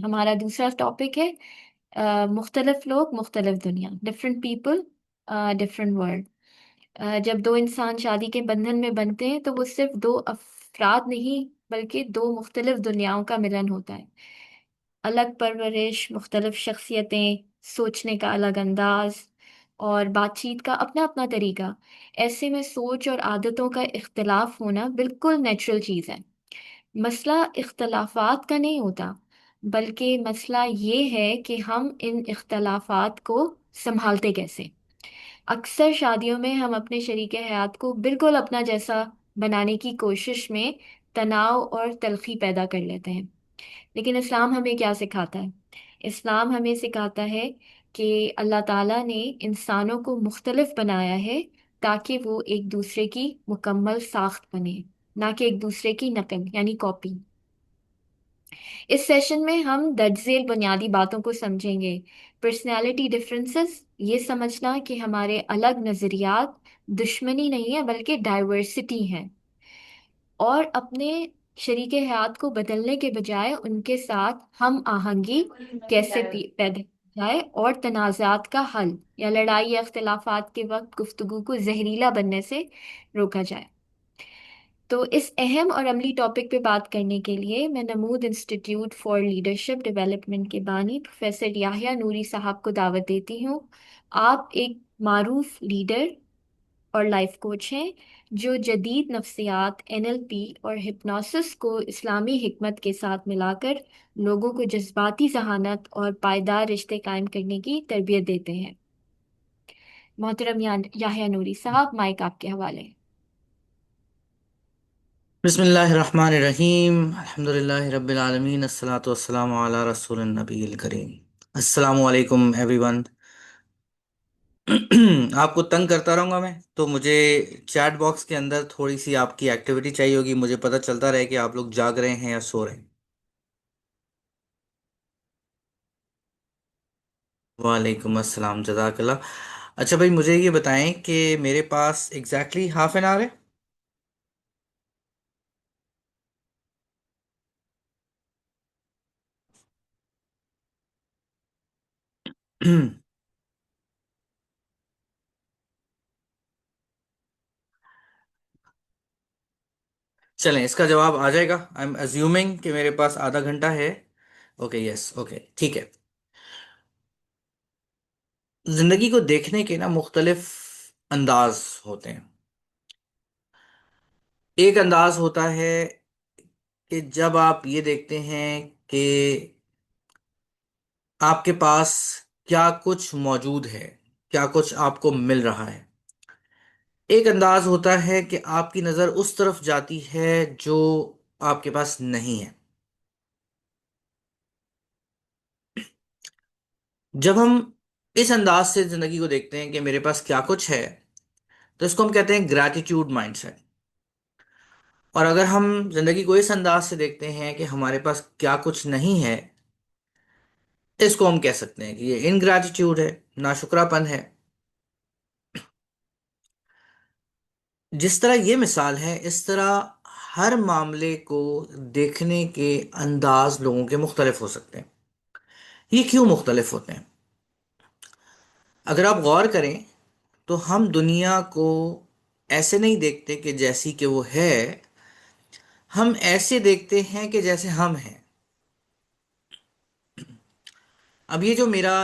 हमारा दूसरा टॉपिक है मुख्तलिफ लोग मुख्तलिफ दुनिया, डिफरेंट पीपल डिफरेंट वर्ल्ड। जब दो इंसान शादी के बंधन में बनते हैं तो वो सिर्फ दो अफराद नहीं बल्कि दो मुख्तलिफ दुनियाओं का मिलन होता है। अलग परवरिश, मुख्तलिफ शख्सियतें, सोचने का अलग अंदाज और बातचीत का अपना अपना तरीका। ऐसे में सोच और आदतों का इख्तलाफ होना बिल्कुल नेचुरल चीज़ है। मसला इख्तलाफात का नहीं होता, बल्कि मसला ये है कि हम इन इख्तलाफात को संभालते कैसे। अक्सर शादियों में हम अपने शरीके हयात को बिल्कुल अपना जैसा बनाने की कोशिश में तनाव और तलखी पैदा कर लेते हैं। लेकिन इस्लाम हमें क्या सिखाता है? इस्लाम हमें सिखाता है कि अल्लाह ताला ने इंसानों को मुख्तलिफ बनाया है ताकि वो एक दूसरे की मुकम्मल साख्त बने, ना कि एक दूसरे की नकल यानी कॉपी। इस सेशन में हम दर्ज बुनियादी बातों को समझेंगे। पर्सनालिटी डिफरेंसेस, ये समझना कि हमारे अलग नज़रियात दुश्मनी नहीं है बल्कि डाइवर्सिटी है। और अपने शरीके हयात को बदलने के बजाय उनके साथ हम आहंगी कैसे पैदा की जाए और तनाज़ात का हल या लड़ाई या अख्तिलाफात के वक्त गुफ्तगू को जहरीला बनने से रोका जाए। तो इस अहम और अमली टॉपिक पे बात करने के लिए मैं नमूद इंस्टीट्यूट फॉर लीडरशिप डेवलपमेंट के बानी प्रोफेसर याहिया नूरी साहब को दावत देती हूँ। आप एक मारूफ लीडर और लाइफ कोच हैं जो जदीद नफ्सियात, एनएलपी और हिप्नोसिस को इस्लामी हिकमत के साथ मिलाकर लोगों को जज्बाती जहानत और पायदार रिश्ते कायम करने की तरबियत देते हैं। मोहतरम याहिया नूरी साहब, माइक आपके हवाले। बिस्मिल्लाहिर्रहमानिर्रहीम अल्हम्दुलिल्लाहि रब्बिल आलमीन अस्सलातु वस्सलामु अला रसूलिन नबील करीम। अस्सलामु अलैकुम एवरीवन। आपको तंग करता रहूंगा मैं, तो मुझे चैट बॉक्स के अंदर थोड़ी सी आपकी एक्टिविटी चाहिए होगी। मुझे पता चलता रहे कि आप लोग जाग रहे हैं या सो रहे हैं। वालेकुम अस्सलाम, जज़ाकल्लाह। अच्छा भाई, मुझे ये बताएं कि मेरे पास एग्जैक्टली हाफ एन आवर है। चलें, इसका जवाब आ जाएगा। आई एम अज्यूमिंग कि मेरे पास आधा घंटा है। ओके, यस, ओके, ठीक है। जिंदगी को देखने के ना मुख्तलिफ अंदाज होते हैं। एक अंदाज होता है कि जब आप ये देखते हैं कि आपके पास क्या कुछ मौजूद है, क्या कुछ आपको मिल रहा है। एक अंदाज होता है कि आपकी नज़र उस तरफ जाती है जो आपके पास नहीं है। जब हम इस अंदाज से जिंदगी को देखते हैं कि मेरे पास क्या कुछ है, तो इसको हम कहते हैं ग्रैटिट्यूड माइंडसेट। और अगर हम जिंदगी को इस अंदाज से देखते हैं कि हमारे पास क्या कुछ नहीं है, इसको हम कह सकते हैं कि ये इनग्रैटिट्यूड है, नाशुक्रापन है। जिस तरह ये मिसाल है, इस तरह हर मामले को देखने के अंदाज लोगों के मुख्तलिफ हो सकते हैं। ये क्यों मुख्तलिफ होते हैं? अगर आप गौर करें तो हम दुनिया को ऐसे नहीं देखते कि जैसी कि वो है, हम ऐसे देखते हैं कि जैसे हम हैं। अब ये जो मेरा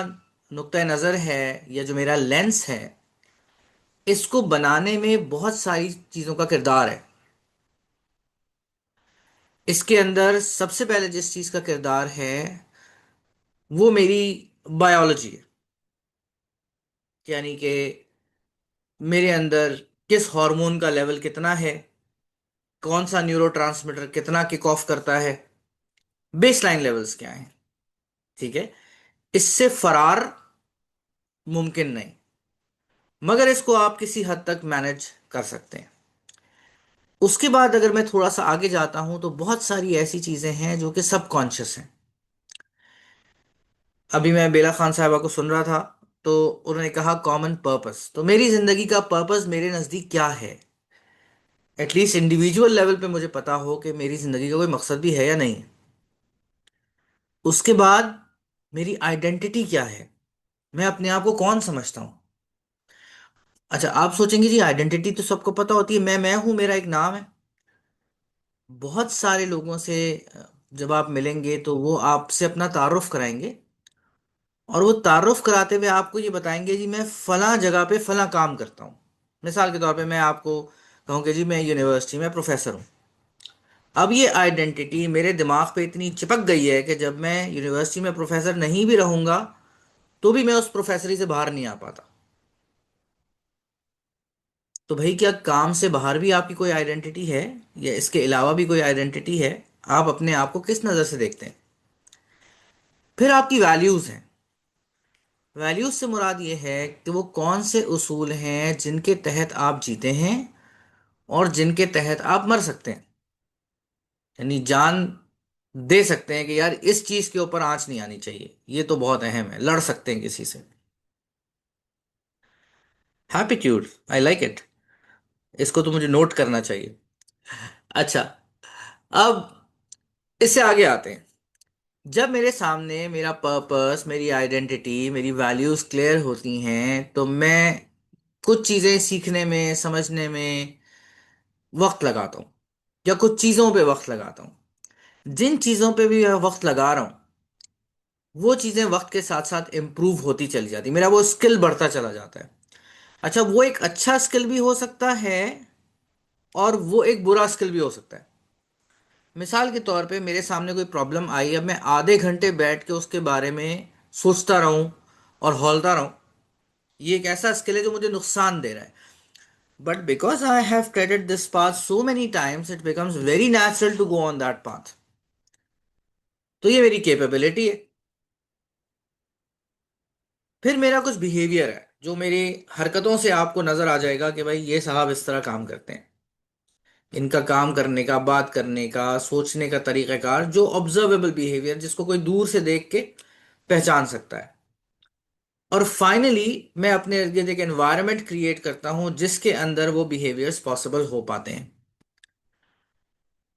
नुक्ता नज़र है या जो मेरा लेंस है, इसको बनाने में बहुत सारी चीज़ों का किरदार है। इसके अंदर सबसे पहले जिस चीज़ का किरदार है वो मेरी बायोलॉजी है। यानी कि मेरे अंदर किस हार्मोन का लेवल कितना है, कौन सा न्यूरोट्रांसमीटर कितना किक ऑफ करता है, बेसलाइन लेवल्स क्या हैं। ठीक है, इससे फरार मुमकिन नहीं, मगर इसको आप किसी हद तक मैनेज कर सकते हैं। उसके बाद अगर मैं थोड़ा सा आगे जाता हूं तो बहुत सारी ऐसी चीजें हैं जो कि सबकॉन्शियस हैं। अभी मैं बेला खान साहबा को सुन रहा था, तो उन्होंने कहा कॉमन पर्पस। तो मेरी जिंदगी का पर्पस मेरे नजदीक क्या है? एटलीस्ट इंडिविजुअल लेवल पे मुझे पता हो कि मेरी जिंदगी का कोई मकसद भी है या नहीं। उसके बाद मेरी आइडेंटिटी क्या है, मैं अपने आप को कौन समझता हूं। अच्छा, आप सोचेंगे जी आइडेंटिटी तो सबको पता होती है, मैं हूं, मेरा एक नाम है। बहुत सारे लोगों से जब आप मिलेंगे तो वो आपसे अपना तारुफ कराएंगे, और वो तारुफ कराते हुए आपको ये बताएंगे जी मैं फला जगह पे फला काम करता हूँ। मिसाल के तौर पे मैं आपको कहूँ कि जी मैं यूनिवर्सिटी में प्रोफेसर हूँ। अब ये आइडेंटिटी मेरे दिमाग पे इतनी चिपक गई है कि जब मैं यूनिवर्सिटी में प्रोफेसर नहीं भी रहूंगा तो भी मैं उस प्रोफेसरी से बाहर नहीं आ पाता। तो भाई, क्या काम से बाहर भी आपकी कोई आइडेंटिटी है, या इसके अलावा भी कोई आइडेंटिटी है? आप अपने आप को किस नज़र से देखते हैं? फिर आपकी वैल्यूज़ हैं। वैल्यूज़ से मुराद ये है कि वो कौन से उसूल हैं जिनके तहत आप जीते हैं और जिनके तहत आप मर सकते हैं, यानी जान दे सकते हैं कि यार इस चीज़ के ऊपर आंच नहीं आनी चाहिए, ये तो बहुत अहम है, लड़ सकते हैं किसी से। हैप्टीट्यूड, आई लाइक इट, इसको तो मुझे नोट करना चाहिए। अच्छा, अब इससे आगे आते हैं। जब मेरे सामने मेरा पर्पस, मेरी आइडेंटिटी, मेरी वैल्यूज क्लियर होती हैं तो मैं कुछ चीजें सीखने में, समझने में वक्त लगाता हूँ, या कुछ चीजों पे वक्त लगाता हूँ। जिन चीजों पे भी मैं वक्त लगा रहा हूँ वो चीजें वक्त के साथ साथ इम्प्रूव होती चली जाती, मेरा वो स्किल बढ़ता चला जाता है। अच्छा, वो एक अच्छा स्किल भी हो सकता है और वो एक बुरा स्किल भी हो सकता है। मिसाल के तौर पे मेरे सामने कोई प्रॉब्लम आई, अब मैं आधे घंटे बैठ के उसके बारे में सोचता रहूं और हौलता रहूं, ये एक ऐसा स्किल है जो मुझे नुकसान दे रहा है। But because I have traded this path so many times, it becomes very natural to go on that path. तो ये मेरी कैपेबिलिटी है। फिर मेरा कुछ बिहेवियर है जो मेरी हरकतों से आपको नजर आ जाएगा कि भाई ये साहब इस तरह काम करते हैं। इनका काम करने का, बात करने का, सोचने का तरीक़ाकार, जो ऑब्जर्वेबल बिहेवियर जिसको कोई दूर से देख के पहचान सकता है। और फाइनली मैं अपने इर्द गिर्द एक एनवायरनमेंट क्रिएट करता हूं जिसके अंदर वो बिहेवियर्स पॉसिबल हो पाते हैं।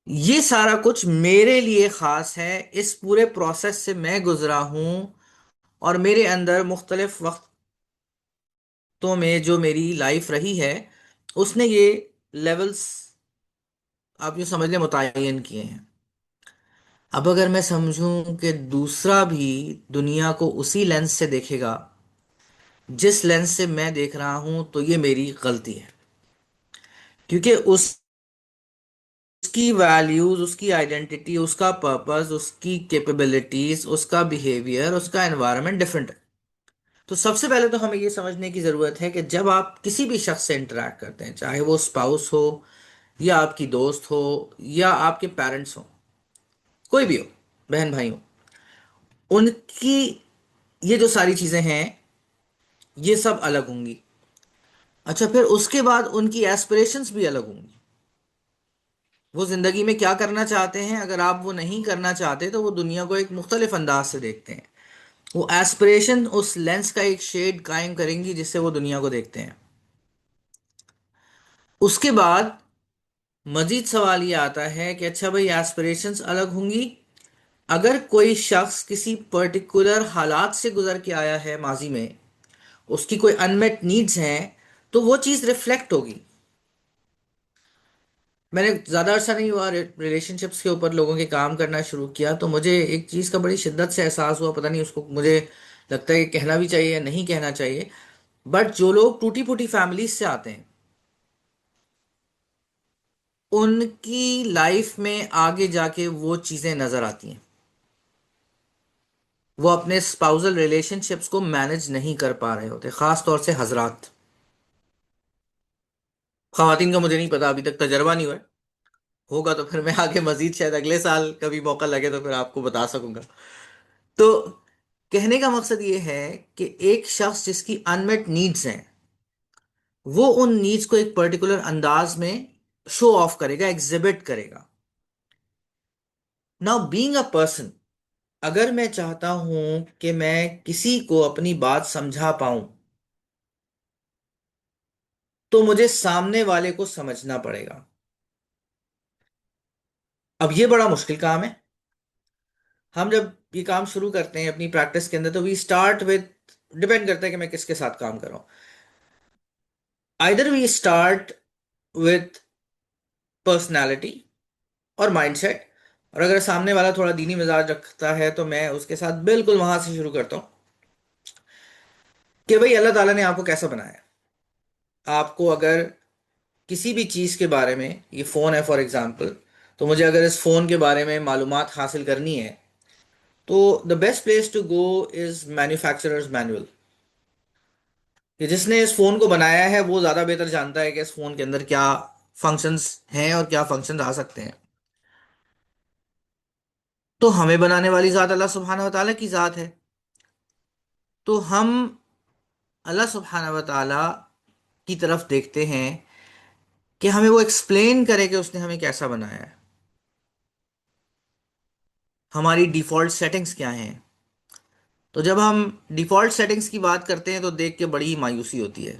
ये सारा कुछ मेरे लिए खास है, इस पूरे प्रोसेस से मैं गुजरा हूं, और मेरे अंदर मुख्तलिफ वक्तों में जो मेरी लाइफ रही है उसने ये लेवल्स, आप यूं समझ लें, मुतय्यन किए हैं। अब अगर मैं समझूं कि दूसरा भी दुनिया को उसी लेंस से देखेगा जिस लेंस से मैं देख रहा हूं, तो ये मेरी गलती है, क्योंकि उसकी वैल्यूज, उसकी आइडेंटिटी, उसका पर्पस, उसकी कैपेबिलिटीज, उसका बिहेवियर, उसका एनवायरनमेंट डिफरेंट है। तो सबसे पहले तो हमें ये समझने की ज़रूरत है कि जब आप किसी भी शख्स से इंटरेक्ट करते हैं, चाहे वो स्पाउस हो, या आपकी दोस्त हो, या आपके पेरेंट्स हो, कोई भी हो, बहन भाई हो, उनकी ये जो सारी चीज़ें हैं ये सब अलग होंगी। अच्छा, फिर उसके बाद उनकी एस्पिरेशंस भी अलग होंगी। वो ज़िंदगी में क्या करना चाहते हैं, अगर आप वो नहीं करना चाहते तो वो दुनिया को एक मुख्तलिफ अंदाज से देखते हैं। वो एस्पिरेशन उस लेंस का एक शेड कायम करेंगी जिससे वो दुनिया को देखते हैं। उसके बाद मजीद सवाल ये आता है कि अच्छा भाई, एस्पिरेशंस अलग होंगी। अगर कोई शख्स किसी पर्टिकुलर हालात से गुजर के आया है माजी में, उसकी कोई अनमेट नीड्स हैं, तो वो चीज़ रिफ्लेक्ट होगी। मैंने ज़्यादा अरसा नहीं हुआ रिलेशनशिप्स के ऊपर लोगों के काम करना शुरू किया, तो मुझे एक चीज़ का बड़ी शिद्दत से एहसास हुआ, पता नहीं उसको मुझे लगता है कि कहना भी चाहिए या नहीं कहना चाहिए, बट जो लोग टूटी फूटी फैमिलीज से आते हैं उनकी लाइफ में आगे जाके वो चीज़ें नज़र आती हैं। वो अपने स्पाउजल रिलेशनशिप्स को मैनेज नहीं कर पा रहे होते, ख़ास तौर से हजरात। ख़वातीन का मुझे नहीं पता, अभी तक तजर्बा नहीं हुआ है। होगा तो फिर मैं आगे मजीद शायद अगले साल कभी मौका लगे तो फिर आपको बता सकूंगा। तो कहने का मकसद ये है कि एक शख्स जिसकी अनमेट नीड्स हैं, वो उन नीड्स को एक पर्टिकुलर अंदाज में शो ऑफ करेगा, एग्जिबिट करेगा। नाउ बीइंग अ पर्सन, अगर मैं चाहता हूं कि मैं किसी को अपनी बात समझा पाऊं तो मुझे सामने वाले को समझना पड़ेगा। अब ये बड़ा मुश्किल काम है। हम जब ये काम शुरू करते हैं अपनी प्रैक्टिस के अंदर, तो वी स्टार्ट विद, डिपेंड करता है कि मैं किसके साथ काम कर रहा हूँ। Either we start with personality और माइंडसेट, और अगर सामने वाला थोड़ा दीनी मिजाज रखता है तो मैं उसके साथ बिल्कुल वहां से शुरू करता हूँ कि भाई अल्लाह ताला ने आपको कैसा बनाया है। आपको अगर किसी भी चीज के बारे में, ये फोन है फॉर एग्जांपल, तो मुझे अगर इस फोन के बारे में मालूमात हासिल करनी है, तो the best place to go is manufacturers manual. कि जिसने इस फोन को बनाया है वो ज्यादा बेहतर जानता है कि इस फोन के अंदर क्या फंक्शंस हैं और क्या फंक्शंस आ सकते हैं। तो हमें बनाने वाली जात अल्लाह सुब्हानहू व तआला की जात है। तो हम अल्लाह सुब्हानहू व तआला की तरफ देखते हैं कि हमें वो एक्सप्लेन करे कि उसने हमें कैसा बनाया है, हमारी डिफॉल्ट सेटिंग्स क्या हैं। तो जब हम डिफॉल्ट सेटिंग्स की बात करते हैं तो देख के बड़ी ही मायूसी होती है,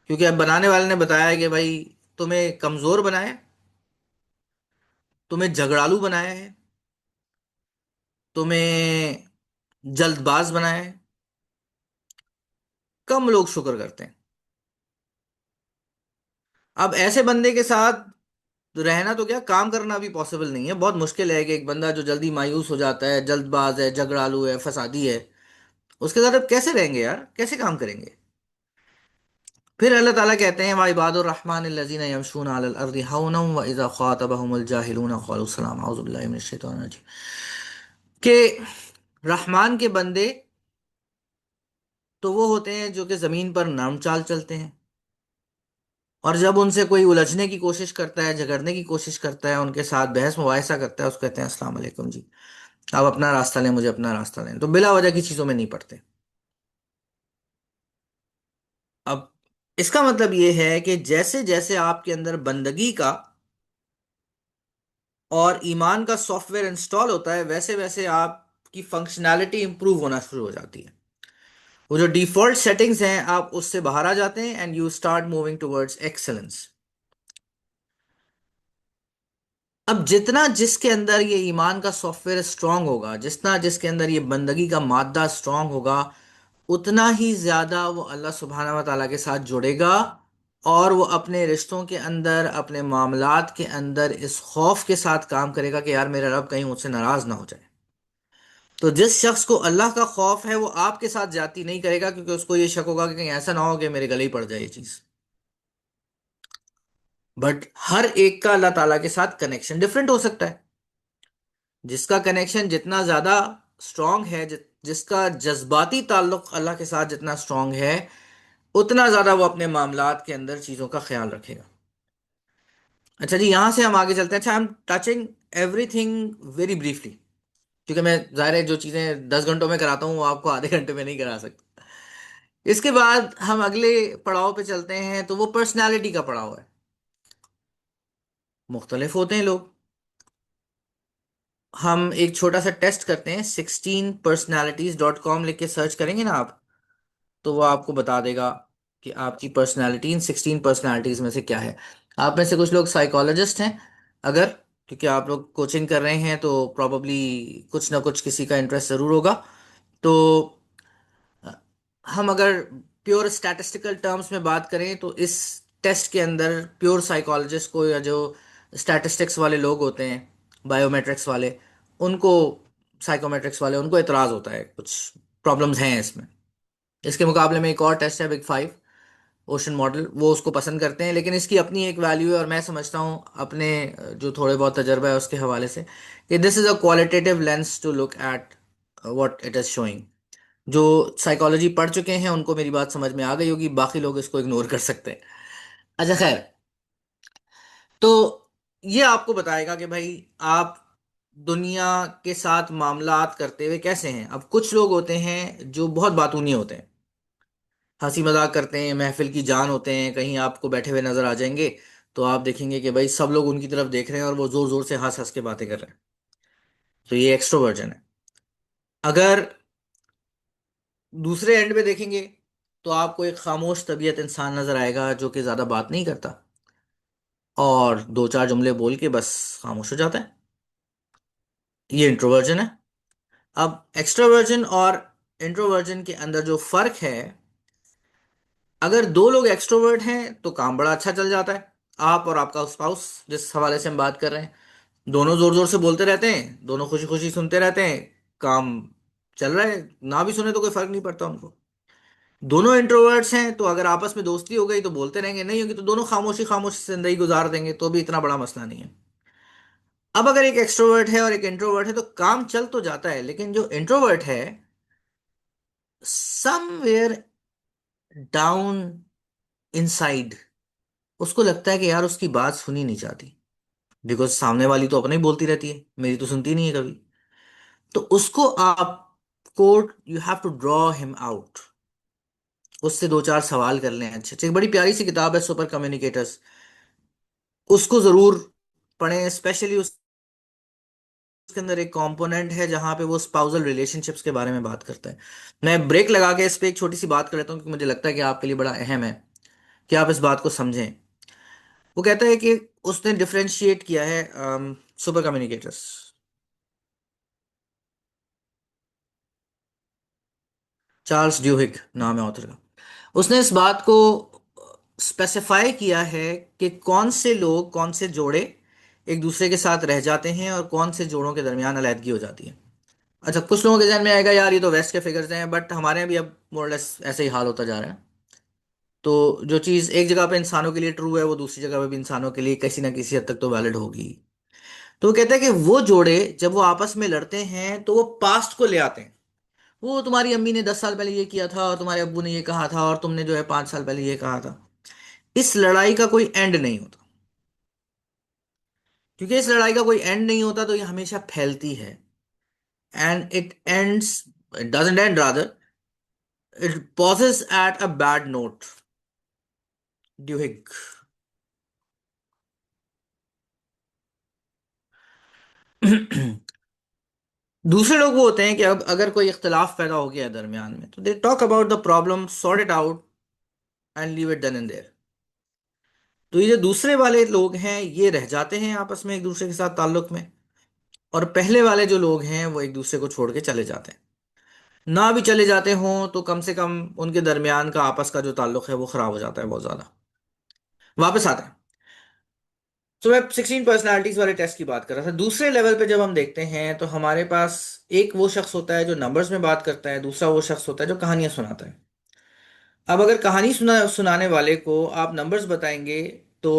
क्योंकि अब बनाने वाले ने बताया कि भाई तुम्हें कमजोर बनाया है, तुम्हें झगड़ालू बनाया है, तुम्हें जल्दबाज बनाया है। कम लोग शुक्र करते हैं। अब ऐसे बंदे के साथ रहना तो क्या, काम करना भी पॉसिबल नहीं है। बहुत मुश्किल है कि एक बंदा जो जल्दी मायूस हो जाता है, जल्दबाज है, झगड़ालू है, फसादी है, उसके साथ अब कैसे रहेंगे यार, कैसे काम करेंगे। फिर अल्लाह ताला कहते हैं, वा इबादुर रहमान अल्लज़ीना यमशूना अलल अर्दि हौना व इज़ा ख़ातबहुमुल जाहिलूना क़ालू सलामा। औज़ु बिल्लाहि मिनश शैतानिर रजीम। कि रहमान के बंदे तो वो होते हैं जो कि जमीन पर नरम चाल चलते हैं, और जब उनसे कोई उलझने की कोशिश करता है, झगड़ने की कोशिश करता है, उनके साथ बहस मुबाहिसा करता है, उसको कहते हैं अस्सलाम वालेकुम जी, आप अपना रास्ता लें, मुझे अपना रास्ता लें। तो बिला वजह की चीजों में नहीं पड़ते। अब इसका मतलब ये है कि जैसे जैसे आपके अंदर बंदगी का और ईमान का सॉफ्टवेयर इंस्टॉल होता है, वैसे वैसे आपकी फंक्शनैलिटी इंप्रूव होना शुरू हो जाती है। वो जो डिफॉल्ट सेटिंग्स हैं आप उससे बाहर आ जाते हैं and you start moving towards excellence. अब जितना जिसके अंदर ये ईमान का सॉफ्टवेयर स्ट्रांग होगा, जितना जिसके अंदर ये बंदगी का मादा स्ट्रांग होगा, उतना ही ज्यादा वो अल्लाह सुब्हानहू व तआला के साथ जुड़ेगा, और वो अपने रिश्तों के अंदर, अपने मामलात के अंदर इस खौफ के साथ काम करेगा कि यार मेरा रब कहीं मुझसे नाराज ना हो जाए। तो जिस शख्स को अल्लाह का खौफ है वो आपके साथ जाती नहीं करेगा, क्योंकि उसको ये शक होगा कि कहीं ऐसा ना हो कि मेरे गले ही पड़ जाए ये चीज। बट हर एक का अल्लाह ताला के साथ कनेक्शन डिफरेंट हो सकता है। जिसका कनेक्शन जितना ज्यादा स्ट्रांग है, जिसका जज्बाती ताल्लुक अल्लाह के साथ जितना स्ट्रांग है, उतना ज्यादा वो अपने मामलात के अंदर चीजों का ख्याल रखेगा। अच्छा जी, यहां से हम आगे चलते हैं। अच्छा, I am touching everything very briefly, क्योंकि मैं जाहिर है जो चीजें 10 घंटों में कराता हूँ वो आपको आधे घंटे में नहीं करा सकता। इसके बाद हम अगले पड़ाव पे चलते हैं, तो वो पर्सनैलिटी का पड़ाव है। मुख्तलिफ होते हैं लोग। हम एक छोटा सा टेस्ट करते हैं, 16personalities.com लिख के सर्च करेंगे ना आप, तो वो आपको बता देगा कि आपकी पर्सनैलिटी इन 16 पर्सनैलिटीज में से क्या है। आप में से कुछ लोग साइकोलॉजिस्ट हैं, अगर, क्योंकि आप लोग कोचिंग कर रहे हैं तो प्रॉब्ली कुछ ना कुछ किसी का इंटरेस्ट ज़रूर होगा। तो हम अगर प्योर स्टैटिस्टिकल टर्म्स में बात करें तो इस टेस्ट के अंदर प्योर साइकोलॉजिस्ट को, या जो स्टैटिस्टिक्स वाले लोग होते हैं, बायोमेट्रिक्स वाले, उनको, साइकोमेट्रिक्स वाले, उनको एतराज़ होता है, कुछ प्रॉब्लम्स हैं इसमें। इसके मुकाबले में एक और टेस्ट है, बिग फाइव ओशन मॉडल, वो उसको पसंद करते हैं, लेकिन इसकी अपनी एक वैल्यू है। और मैं समझता हूँ अपने जो थोड़े बहुत तजर्बा है उसके हवाले से, कि this is a qualitative lens to look at what it is showing. जो साइकोलॉजी पढ़ चुके हैं उनको मेरी बात समझ में आ गई होगी, बाकी लोग इसको इग्नोर कर सकते हैं। अच्छा खैर, तो ये आपको बताएगा कि भाई आप दुनिया के साथ मामलात करते हुए कैसे हैं। अब कुछ लोग होते हैं जो बहुत बातूनी होते हैं, हंसी मजाक करते हैं, महफिल की जान होते हैं, कहीं आपको बैठे हुए नजर आ जाएंगे तो आप देखेंगे कि भाई सब लोग उनकी तरफ देख रहे हैं और वो जोर जोर से हंस हंस के बातें कर रहे हैं। तो ये एक्सट्रोवर्जन है। अगर दूसरे एंड पे देखेंगे तो आपको एक खामोश तबीयत इंसान नजर आएगा जो कि ज्यादा बात नहीं करता, और दो चार जुमले बोल के बस खामोश हो जाता है। ये इंट्रोवर्जन है। अब एक्सट्रोवर्जन और इंट्रोवर्जन के अंदर जो फर्क है, अगर दो लोग एक्सट्रोवर्ट हैं तो काम बड़ा अच्छा चल जाता है। आप और आपका स्पाउस, जिस हवाले से हम बात कर रहे हैं, दोनों जोर जोर से बोलते रहते हैं, दोनों खुशी खुशी सुनते रहते हैं, काम चल रहा है, ना भी सुने तो कोई फर्क नहीं पड़ता उनको। दोनों इंट्रोवर्ट्स हैं तो अगर आपस में दोस्ती हो गई तो बोलते रहेंगे, नहीं होगी तो दोनों खामोशी खामोशी जिंदगी गुजार देंगे, तो भी इतना बड़ा मसला नहीं है। अब अगर एक एक्सट्रोवर्ट है और एक इंट्रोवर्ट है तो काम चल तो जाता है, लेकिन जो इंट्रोवर्ट है, समवेयर डाउन इनसाइड उसको लगता है कि यार उसकी बात सुनी नहीं जाती, बिकॉज सामने वाली तो अपना ही बोलती रहती है, मेरी तो सुनती नहीं है कभी। तो उसको आपको, you have to draw him out, उससे दो चार सवाल कर लें अच्छे अच्छे। एक बड़ी प्यारी सी किताब है सुपर कम्युनिकेटर्स, उसको जरूर पढ़ें। स्पेशली उसके अंदर एक कंपोनेंट है जहां पे वो स्पाउसल रिलेशनशिप्स के बारे में बात करता है। मैं ब्रेक लगा के इस पे एक छोटी सी बात कर लेता हूँ, क्योंकि मुझे लगता है कि आपके लिए बड़ा अहम है कि आप इस बात को समझें। वो कहता है कि उसने डिफरेंशिएट किया है सुपर कम्युनिकेटर्स। चार्ल्स ड्यूहिग नाम है ऑथर का। उसने इस बात को स्पेसिफाई किया है कि कौन से लोग, कौन से जोड़े एक दूसरे के साथ रह जाते हैं और कौन से जोड़ों के दरमियान अलैदगी हो जाती है। अच्छा, कुछ लोगों के जहन में आएगा यार ये तो वेस्ट के फिगर्स हैं, बट हमारे यहाँ भी अब मोरलेस ऐसे ही हाल होता जा रहा है। तो जो चीज़ एक जगह पे इंसानों के लिए ट्रू है वो दूसरी जगह पे भी इंसानों के लिए किसी ना किसी हद तक तो वैलिड होगी। तो वो कहता है कि वो जोड़े जब वो आपस में लड़ते हैं तो वो पास्ट को ले आते हैं। वो तुम्हारी अम्मी ने 10 साल पहले ये किया था और तुम्हारे अब्बू ने ये कहा था और तुमने जो है 5 साल पहले ये कहा था। इस लड़ाई का कोई एंड नहीं होता। क्योंकि इस लड़ाई का कोई एंड नहीं होता तो ये हमेशा फैलती है। And it ends, it doesn't end rather, it pauses at a bad note. Duhigg. दूसरे लोग वो होते हैं कि अब अगर कोई इख्तलाफ पैदा हो गया है दरमियान में तो they talk about the problem, sort it out and leave it then and there. तो ये जो दूसरे वाले लोग हैं ये रह जाते हैं आपस में एक दूसरे के साथ ताल्लुक में, और पहले वाले जो लोग हैं वो एक दूसरे को छोड़ के चले जाते हैं। ना भी चले जाते हों तो कम से कम उनके दरमियान का आपस का जो ताल्लुक है वो खराब हो जाता है बहुत ज्यादा। वापस आते हैं। तो मैं 16 पर्सनालिटीज वाले टेस्ट की बात कर रहा था। दूसरे लेवल पे जब हम देखते हैं तो हमारे पास एक वो शख्स होता है जो नंबर्स में बात करता है, दूसरा वो शख्स होता है जो कहानियां सुनाता है। अब अगर कहानी सुनाने वाले को आप नंबर्स बताएंगे तो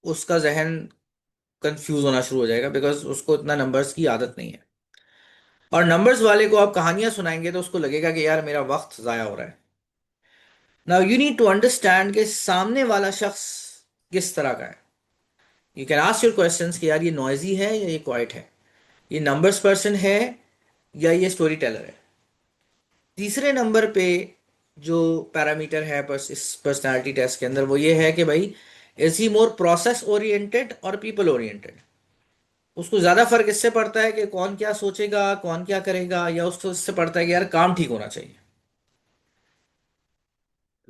उसका जहन कंफ्यूज होना शुरू हो जाएगा, बिकॉज उसको इतना नंबर्स की आदत नहीं है। और नंबर्स वाले को आप कहानियां सुनाएंगे तो उसको लगेगा कि यार मेरा वक्त जाया हो रहा है। Now you need to understand कि सामने वाला शख्स किस तरह का है। You can ask your questions कि यार ये नॉइजी है या ये क्वाइट है, ये नंबर्स पर्सन है या ये स्टोरी टेलर है। तीसरे नंबर पे जो पैरामीटर है बस इस पर्सनालिटी टेस्ट के अंदर वो ये है कि भाई, is he more process oriented और पीपल ओरिएंटेड। उसको ज्यादा फर्क इससे पड़ता है कि कौन क्या सोचेगा, कौन क्या करेगा, या उसको इससे पड़ता है कि यार काम ठीक होना चाहिए।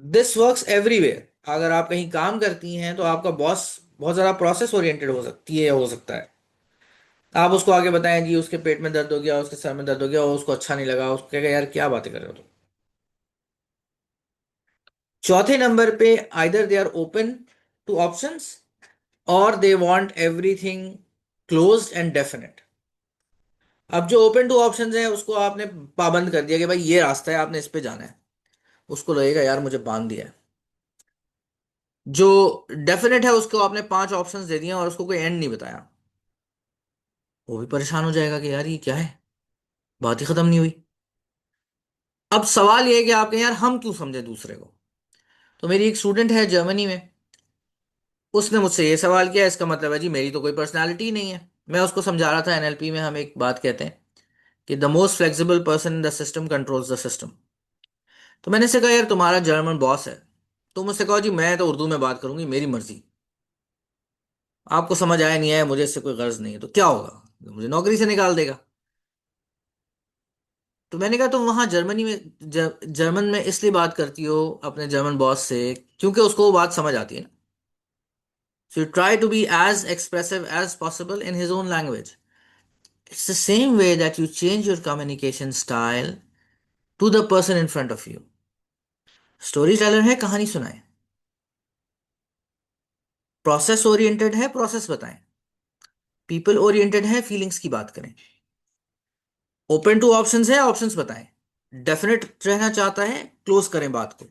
This works everywhere. अगर आप कहीं काम करती हैं तो आपका बॉस बहुत ज्यादा प्रोसेस ओरिएंटेड हो सकती है या हो सकता है। आप उसको आगे बताएं जी उसके पेट में दर्द हो गया, उसके सर में दर्द हो गया, और उसको अच्छा नहीं लगा, उसको कहेगा यार क्या बातें कर रहे हो तुम। चौथे नंबर पे either they are open to options और they want everything closed and definite. अब जो ओपन टू ऑप्शंस है उसको आपने पाबंद कर दिया कि भाई ये रास्ता है आपने इस पे जाना है, उसको लगेगा यार मुझे बांध दिया है। जो डेफिनेट है उसको आपने 5 ऑप्शंस दे दिए और उसको कोई एंड नहीं बताया, वो भी परेशान हो जाएगा कि यार ये क्या है, बात ही खत्म नहीं हुई। अब सवाल ये है कि आप कहें यार हम क्यों समझे दूसरे को। तो मेरी एक स्टूडेंट है जर्मनी में, उसने मुझसे ये सवाल किया, इसका मतलब है जी मेरी तो कोई पर्सनालिटी ही नहीं है। मैं उसको समझा रहा था, एनएलपी में हम एक बात कहते हैं कि the most flexible person in the system controls the system. तो मैंने से कहा यार तुम्हारा जर्मन बॉस है, तो मुझसे कहा जी मैं तो उर्दू में बात करूंगी, मेरी मर्जी, आपको समझ आया नहीं आया मुझे इससे कोई गर्ज नहीं है, तो क्या होगा, मुझे नौकरी से निकाल देगा। तो मैंने कहा तुम वहां जर्मनी में जर्मन में इसलिए बात करती हो अपने जर्मन बॉस से क्योंकि उसको वो बात समझ आती है ना। So you try to be as expressive as possible in his own language. It's the same way that you change your communication style to the person in front of you. Storyteller है, कहानी सुनाए। Process oriented है, process बताएं। People oriented है, feelings की बात करें। Open to options है, ऑप्शंस बताएं। डेफिनेट रहना चाहता है, क्लोज करें बात को।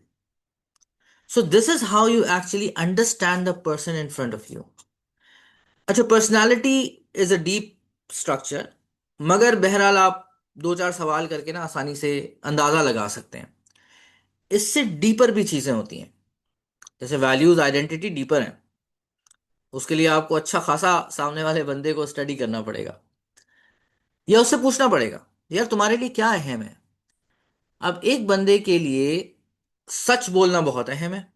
So this is how you actually understand the person in front of you. अच्छा, personality is a deep structure, मगर बहरहाल आप दो चार सवाल करके ना आसानी से अंदाजा लगा सकते हैं। इससे डीपर भी चीजें होती हैं, जैसे वैल्यूज आइडेंटिटी डीपर है। उसके लिए आपको अच्छा खासा सामने वाले बंदे को स्टडी करना पड़ेगा, या उससे पूछना पड़ेगा, यार तुम्हारे लिए क्या अहम है। अब एक बंदे के लिए सच बोलना बहुत अहम है।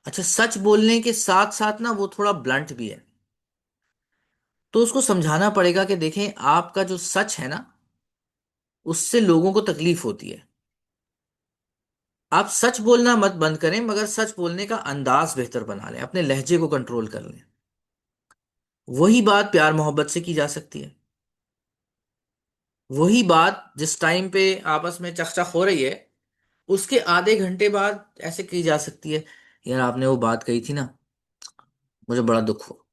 अच्छा, सच बोलने के साथ साथ ना वो थोड़ा ब्लंट भी है। तो उसको समझाना पड़ेगा कि देखें, आपका जो सच है ना, उससे लोगों को तकलीफ होती है। आप सच बोलना मत बंद करें, मगर सच बोलने का अंदाज बेहतर बना लें, अपने लहजे को कंट्रोल कर लें। वही बात प्यार मोहब्बत से की जा सकती है। वही बात जिस टाइम पे आपस में चकचक हो रही है, उसके आधे घंटे बाद ऐसे की जा सकती है, यार आपने वो बात कही थी ना, मुझे बड़ा दुख हुआ।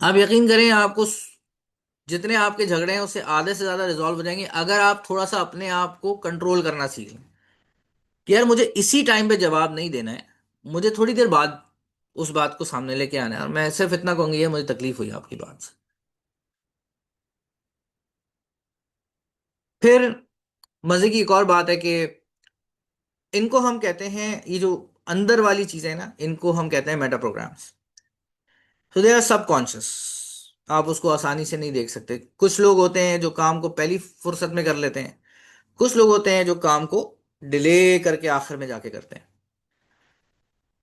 आप यकीन करें, आपको जितने आपके झगड़े हैं उससे आधे से ज्यादा रिजॉल्व हो जाएंगे, अगर आप थोड़ा सा अपने आप को कंट्रोल करना सीख लें कि यार मुझे इसी टाइम पे जवाब नहीं देना है, मुझे थोड़ी देर बाद उस बात को सामने लेके आना है, और मैं सिर्फ इतना कहूंगी, यार मुझे तकलीफ हुई आपकी बात से। फिर मजे की एक और बात है कि इनको हम कहते हैं, ये जो अंदर वाली चीजें हैं ना, इनको हम कहते हैं मेटा प्रोग्राम्स। तो दे आर सबकॉन्शियस। आप उसको आसानी से नहीं देख सकते। कुछ लोग होते हैं जो काम को पहली फुर्सत में कर लेते हैं, कुछ लोग होते हैं जो काम को डिले करके आखिर में जाके करते हैं।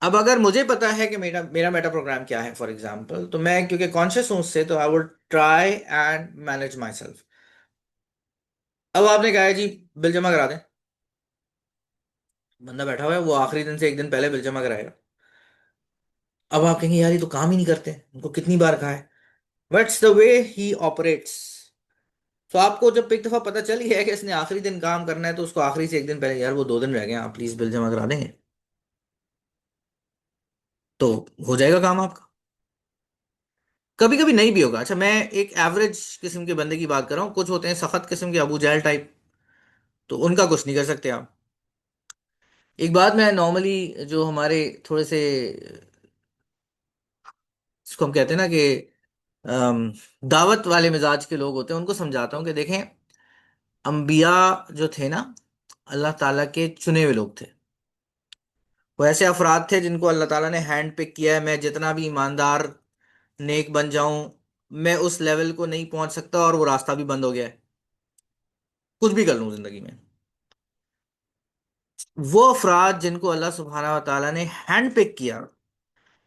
अब अगर मुझे पता है कि मेरा मेरा मेटा प्रोग्राम क्या है, फॉर एग्जांपल, तो मैं क्योंकि कॉन्शियस हूं उससे, तो I would try and manage my self. अब आपने कहा है जी बिल जमा करा दें, बंदा बैठा हुआ है, वो आखिरी दिन से एक दिन पहले बिल जमा कराएगा। अब आप कहेंगे यार ये तो काम ही नहीं करते, उनको कितनी बार कहा है। But's the way he operates. तो आपको जब एक दफा पता चल गया है कि इसने आखिरी दिन काम करना है, तो उसको आखिरी से एक दिन पहले, यार वो दो दिन रह गए हैं, आप प्लीज बिल जमा करा देंगे, तो हो जाएगा काम आपका। कभी कभी नहीं भी होगा। अच्छा, मैं एक एवरेज किस्म के बंदे की बात कर रहा हूँ, कुछ होते हैं सख्त किस्म के, अबू जहल टाइप, तो उनका कुछ नहीं कर सकते आप। एक बात मैं नॉर्मली, जो हमारे थोड़े से, इसको हम कहते हैं ना कि दावत वाले मिजाज के लोग होते हैं, उनको समझाता हूँ कि देखें, अंबिया जो थे ना, अल्लाह ताला के चुने हुए लोग थे। वो ऐसे अफराद थे जिनको अल्लाह ताला ने हैंड पिक किया है। मैं जितना भी ईमानदार नेक बन जाऊं, मैं उस लेवल को नहीं पहुंच सकता, और वो रास्ता भी बंद हो गया है, कुछ भी कर लूं जिंदगी में। वो अफराद जिनको अल्लाह सुब्हाना व ताला ने हैंड पिक किया,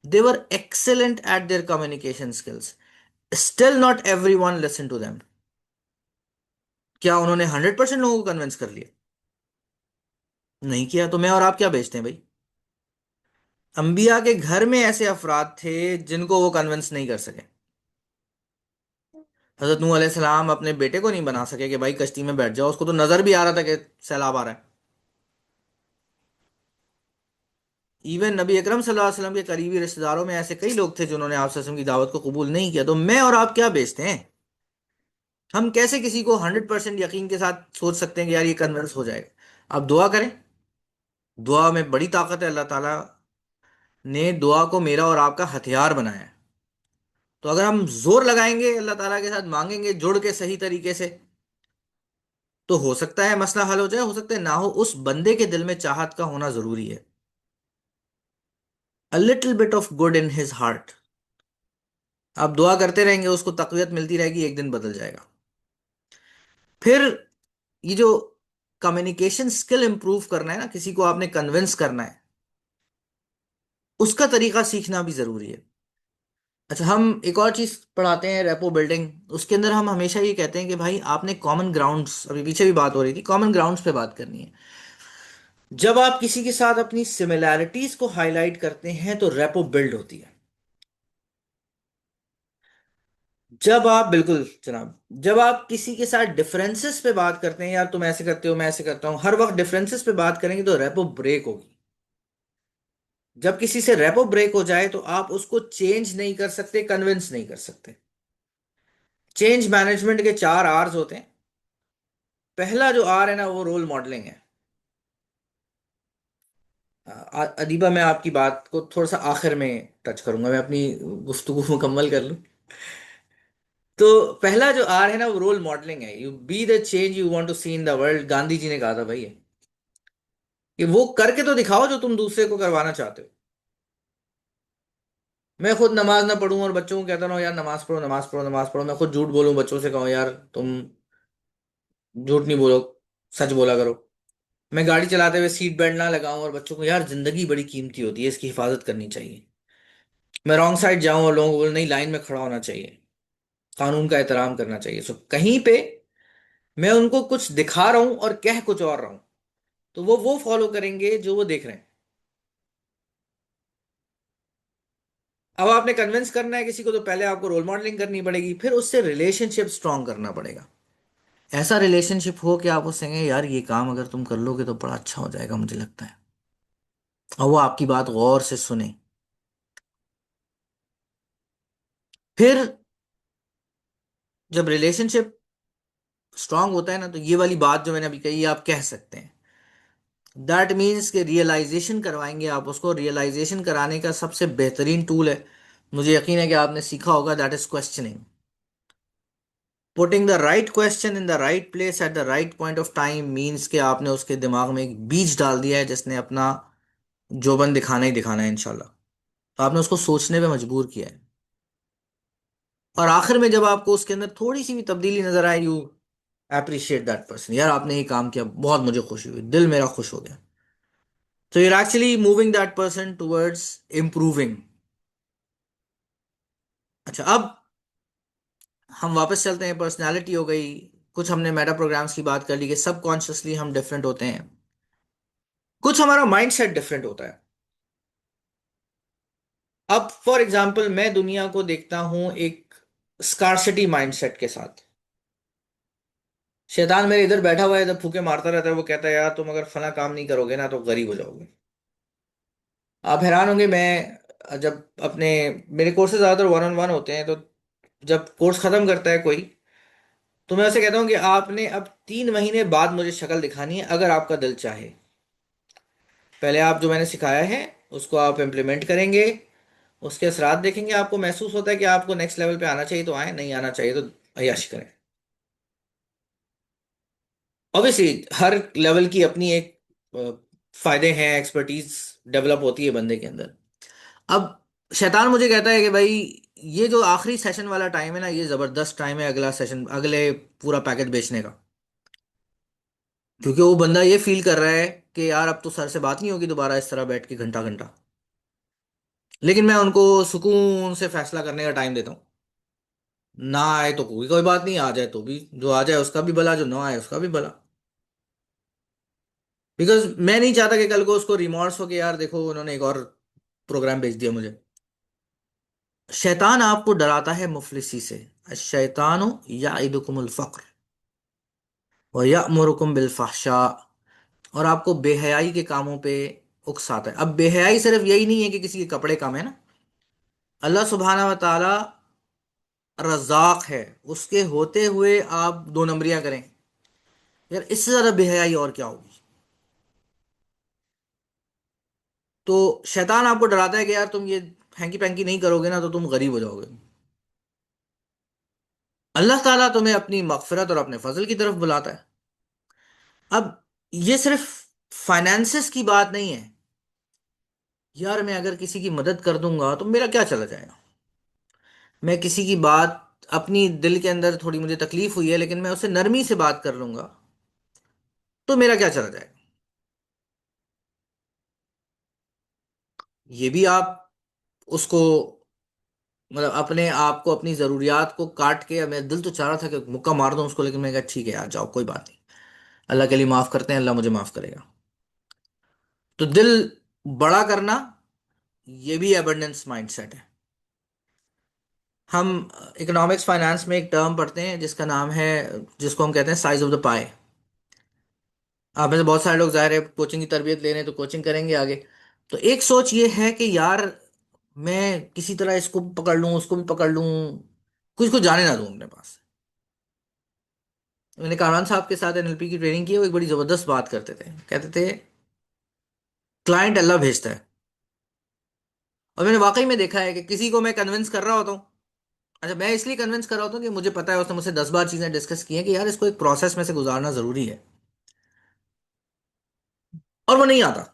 they were excellent at their communication skills. Still not everyone listen to them. क्या उन्होंने 100% लोगों को कन्विंस कर लिया? नहीं किया। तो मैं और आप क्या बेचते हैं भाई? अंबिया के घर में ऐसे अफराद थे जिनको वो कन्विंस नहीं कर सके। हजरत नूह अलैहिस्सलाम अपने बेटे को नहीं बना सके कि भाई कश्ती में बैठ जाओ, उसको तो नजर भी आ रहा था कि सैलाब आ रहा है। इवन नबी अकरम सल्लल्लाहु अलैहि वसल्लम के करीबी रिश्तेदारों में ऐसे कई लोग थे जिन्होंने आप वसल्लम की दावत को कबूल नहीं किया। तो मैं और आप क्या बेचते हैं? हम कैसे किसी को 100% यकीन के साथ सोच सकते हैं कि यार ये कन्विंस हो जाएगा? आप दुआ करें, दुआ में बड़ी ताकत है। अल्लाह ताला ने दुआ को मेरा और आपका हथियार बनाया है। तो अगर हम जोर लगाएंगे, अल्लाह ताला के साथ मांगेंगे जुड़ के सही तरीके से, तो हो सकता है मसला हल हो जाए, हो सकता है ना हो। उस बंदे के दिल में चाहत का होना जरूरी है। A little bit of good in his heart. आप दुआ करते रहेंगे, उसको तकवीत मिलती रहेगी, एक दिन बदल जाएगा। फिर ये जो कम्युनिकेशन स्किल इंप्रूव करना है ना, किसी को आपने कन्विंस करना है, उसका तरीका सीखना भी जरूरी है। अच्छा, हम एक और चीज पढ़ाते हैं, रेपो बिल्डिंग। उसके अंदर हम हमेशा ये कहते हैं कि भाई आपने कॉमन ग्राउंड्स, अभी पीछे भी बात हो रही थी, कॉमन ग्राउंड्स पे बात करनी है। जब आप किसी के साथ अपनी सिमिलैरिटीज को हाईलाइट करते हैं, तो रेपो बिल्ड होती है। जब आप, बिल्कुल जनाब, जब आप किसी के साथ डिफरेंसेस पे बात करते हैं, यार तुम ऐसे करते हो मैं ऐसे करता हूँ, हर वक्त डिफरेंसेस पे बात करेंगे तो रेपो ब्रेक होगी। जब किसी से रेपो ब्रेक हो जाए तो आप उसको चेंज नहीं कर सकते, कन्विंस नहीं कर सकते। चेंज मैनेजमेंट के 4 आर्स होते हैं। पहला जो आर है ना, वो रोल मॉडलिंग है। अदीबा, मैं आपकी बात को थोड़ा सा आखिर में टच करूंगा, मैं अपनी गुफ्तगू मुकम्मल कर लूं। तो पहला जो आर है ना, वो रोल मॉडलिंग है। You be the change you want to see in the world, Gandhi ji ने कहा था भाई ये, कि वो करके तो दिखाओ जो तुम दूसरे को करवाना चाहते हो। मैं खुद नमाज ना पढ़ूं और बच्चों को कहता रहूं यार नमाज पढ़ो नमाज पढ़ो नमाज पढ़ो, मैं खुद झूठ बोलूं, बच्चों से कहूं यार तुम झूठ नहीं बोलो, सच बोला करो। मैं गाड़ी चलाते हुए सीट बेल्ट ना लगाऊं और बच्चों को यार जिंदगी बड़ी कीमती होती है, इसकी हिफाजत करनी चाहिए। मैं रॉन्ग साइड जाऊं और लोगों को बोलूं नहीं, लाइन में खड़ा होना चाहिए, कानून का एहतराम करना चाहिए। सो कहीं पे मैं उनको कुछ दिखा रहा हूं और कह कुछ और रहा हूं, तो वो फॉलो करेंगे जो वो देख रहे हैं। अब आपने कन्विंस करना है किसी को, तो पहले आपको रोल मॉडलिंग करनी पड़ेगी, फिर उससे रिलेशनशिप स्ट्रांग करना पड़ेगा। ऐसा रिलेशनशिप हो कि आप उससे कहें यार ये काम अगर तुम कर लोगे तो बड़ा अच्छा हो जाएगा मुझे लगता है, और वो आपकी बात गौर से सुने। फिर जब रिलेशनशिप स्ट्रांग होता है ना, तो ये वाली बात जो मैंने अभी कही आप कह सकते हैं। दैट मीन्स कि रियलाइजेशन करवाएंगे आप उसको। रियलाइजेशन कराने का सबसे बेहतरीन टूल है, मुझे यकीन है कि आपने सीखा होगा, that is questioning. Putting the right question in the right place at the right point of time means कि आपने उसके दिमाग में एक बीज डाल दिया है जिसने अपना जोबन दिखाना ही दिखाना है इंशाल्लाह। तो आपने उसको सोचने पे मजबूर किया है। और आखिर में जब आपको उसके अंदर थोड़ी सी भी तब्दीली नजर आए, यू अप्रिशिएट दैट पर्सन, यार आपने ये काम किया बहुत मुझे खुशी हुई, दिल मेरा खुश हो गया। तो you're actually moving that person towards improving. अच्छा, अब हम वापस चलते हैं। पर्सनैलिटी हो गई, कुछ हमने मेटा प्रोग्राम्स की बात कर ली कि सबकॉन्शियसली हम डिफरेंट होते हैं, कुछ हमारा माइंड सेट डिफरेंट होता है। अब फॉर एग्जाम्पल मैं दुनिया को देखता हूं एक स्कार्सिटी माइंडसेट के साथ। शैतान मेरे इधर बैठा हुआ है, जब फूके मारता रहता है, वो कहता है यार तुम अगर फला काम नहीं करोगे ना तो गरीब हो जाओगे। आप हैरान होंगे, मैं जब अपने, मेरे कोर्सेज ज़्यादातर वन ऑन वन होते हैं, तो जब कोर्स खत्म करता है कोई, तो मैं उसे कहता हूँ कि आपने अब 3 महीने बाद मुझे शक्ल दिखानी है अगर आपका दिल चाहे। पहले आप जो मैंने सिखाया है उसको आप इम्प्लीमेंट करेंगे, उसके असरात देखेंगे, आपको महसूस होता है कि आपको नेक्स्ट लेवल पे आना चाहिए तो आए, नहीं आना चाहिए तो अय्याशी करें। ऑब्वियसली हर लेवल की अपनी एक फायदे हैं, एक्सपर्टीज डेवलप होती है बंदे के अंदर। अब शैतान मुझे कहता है कि भाई ये जो आखिरी सेशन वाला टाइम है ना, ये जबरदस्त टाइम है अगला सेशन, अगले पूरा पैकेज बेचने का। क्योंकि वो बंदा ये फील कर रहा है कि यार अब तो सर से बात नहीं होगी दोबारा इस तरह बैठ के घंटा घंटा। लेकिन मैं उनको सुकून से फैसला करने का टाइम देता हूँ। ना आए तो कोई कोई बात नहीं, आ जाए तो भी, जो आ जाए उसका भी भला, जो ना आए उसका भी भला। बिकॉज मैं नहीं चाहता कि कल को उसको रिमॉर्स हो कि यार देखो उन्होंने एक और प्रोग्राम भेज दिया मुझे। शैतान आपको डराता है मुफलिसी से। शैतान याइदुकुमुल फक्र व यामुरुकुम बिल फहशा, और आपको बेहयाई के कामों पे उकसाता है। अब बेहयाई सिर्फ यही नहीं है कि किसी के कपड़े कम है ना, अल्लाह सुब्हाना व तआला रज़ाक है, उसके होते हुए आप 2 नंबरियां करें, यार इससे ज्यादा बेहयाई और क्या होगी। तो शैतान आपको डराता है कि यार तुम ये हैंकी पैंकी नहीं करोगे ना तो तुम गरीब हो जाओगे। अल्लाह ताला तुम्हें अपनी मगफिरत और अपने फजल की तरफ बुलाता है। अब ये सिर्फ फाइनेंसेस की बात नहीं है, यार मैं अगर किसी की मदद कर दूंगा तो मेरा क्या चला जाएगा। मैं किसी की बात, अपनी दिल के अंदर थोड़ी मुझे तकलीफ हुई है लेकिन मैं उससे नरमी से बात कर लूंगा तो मेरा क्या चला जाएगा। ये भी आप उसको, मतलब अपने आप को, अपनी जरूरियात को काट के, मैं दिल तो चाह रहा था कि मुक्का मार दूं उसको, लेकिन मैं कहा ठीक है यार जाओ कोई बात नहीं, अल्लाह के लिए माफ करते हैं, अल्लाह मुझे माफ करेगा। तो दिल बड़ा करना, ये भी एबंडेंस माइंडसेट है। हम इकोनॉमिक्स फाइनेंस में एक टर्म पढ़ते हैं जिसका नाम है, जिसको हम कहते हैं साइज ऑफ द पाई। आप में से बहुत सारे लोग जाहिर है कोचिंग की तरबियत ले रहे हैं तो कोचिंग करेंगे आगे। तो एक सोच ये है कि यार मैं किसी तरह इसको भी पकड़ लूं, उसको भी पकड़ लूं, कुछ को जाने ना दूं अपने पास। मैंने कामरान साहब के साथ एनएलपी की ट्रेनिंग की, वो एक बड़ी जबरदस्त बात करते थे, कहते थे क्लाइंट अल्लाह भेजता है। और मैंने वाकई में देखा है कि किसी को मैं कन्विंस कर रहा होता हूँ, अच्छा मैं इसलिए कन्विंस कर रहा होता हूँ कि मुझे पता है उसने मुझसे 10 बार चीजें डिस्कस की हैं कि यार इसको एक प्रोसेस में से गुजारना जरूरी है, और वो नहीं आता।